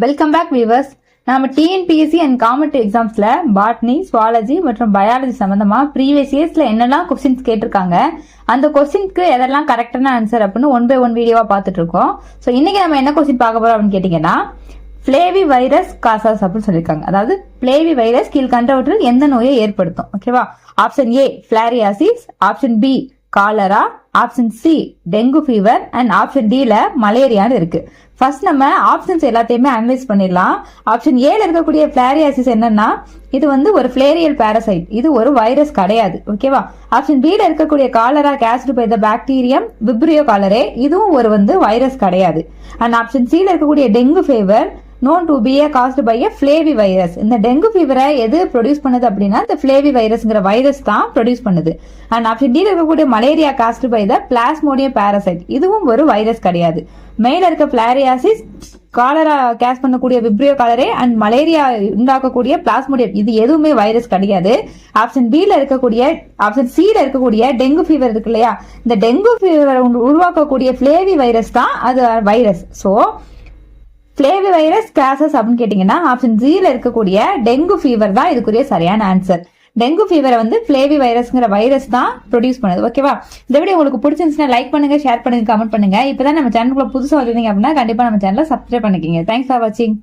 Welcome back viewers. நம்ம TNPSC and competitive எக்ஸாம்ஸ்ல botany, zoology மற்றும் பயாலஜி சம்பந்தமா ப்ரீவியஸ் இயர்ஸ்ல என்னெல்லாம் கொஸ்டின்ஸ் கேட்டிருக்காங்க, அந்த கொஸ்டின்ஸ்க்கு எதெல்லாம் கரெக்டான ஆன்சர் அப்படின்னு 1 by 1 வீடியோவா பார்த்துட்டு இருக்கோம். ஸோ இன்னைக்கு நம்ம என்ன கொஸ்டின் பார்க்க போறோம் அப்படின்னு கேட்டீங்கன்னா, பிளேவி வைரஸ் காசஸ் அப்படின்னு சொல்லியிருக்காங்க. அதாவது பிளேவி வைரஸ் கீழ்கண்டவற்றில் எந்த நோயை ஏற்படுத்தும்? ஓகேவா? Option A filariasis, option B cholera, option C dengue fever and option டில மலேரியான்னு இருக்கு. ஃபர்ஸ்ட் நம்ம ஆப்ஷன்ஸ் எல்லாத்தையுமே அனலைஸ் பண்ணிடலாம். ஆப்ஷன் ஏல இருக்கக்கூடிய பிளாரியாசிஸ் என்னன்னா, இது வந்து ஒரு பிளேரியல் பாரசைட், இது ஒரு வைரஸ் கிடையாது. ஓகேவா? ஆப்ஷன் பில இருக்கக்கூடிய cholera caused by the bacterium Vibrio cholerae, இதுவும் ஒரு வைரஸ் கிடையாது. அண்ட் ஆப்ஷன் சில இருக்கக்கூடிய dengue fever known to be caused by a flavi virus. இந்த டெங்கு ஃபீவரை எது ப்ரொடியூஸ் பண்ணுது அப்படின்னா, இந்த flavi வைரஸ்ங்கிற வைரஸ் தான் ப்ரொடியூஸ் பண்ணுது. அண்ட் ஆப்ஷன் டி இருக்கக்கூடிய malaria caused by the plasmodium parasite, இதுவும் ஒரு வைரஸ் கிடையாது. மேல இருக்க பிளாரியாசிஸ், காலரா கேஸ் பண்ணக்கூடிய விப்ரியோ காலரே அண்ட் மலேரியா உண்டாக்கக்கூடிய பிளாஸ்மோடியம், இது எதுவுமே வைரஸ் கிடையாது. ஆப்ஷன் பில இருக்கக்கூடிய, ஆப்ஷன் சில இருக்கக்கூடிய டெங்கு ஃபீவர் இருக்கு இல்லையா, இந்த டெங்கு ஃபீவர் உருவாக்கக்கூடிய ஃபிளேவி வைரஸ் தான் அது virus. So flavi virus causes அப்படின்னு கேட்டீங்கன்னா, ஆப்ஷன் ஜில இருக்கக்கூடிய டெங்கு ஃபீவர் தான் இதுக்குரிய சரியான ஆன்சர். டெங்கு ஃபீவரை பிளேவி வைரஸ்ங்கிற வைரஸ் தான் ப்ரொடியூஸ் பண்ணுது. ஓகேவா? இந்த வீடியோ உங்களுக்கு பிடிச்சிருந்துச்சுன்னா லைக் பண்ணுங்க, ஷேர் பண்ணுங்க, கமெண்ட் பண்ணுங்க. இப்பதான் நம்ம சேனலுக்குள்ள புதுசா வந்திருந்தீங்க அப்படின்னா கண்டிப்பா நம்ம சேனலை சப்ஸ்கிரைப் பண்ணிக்கோங்க. தேங்க்ஸ் ஃபார் வாட்சிங்.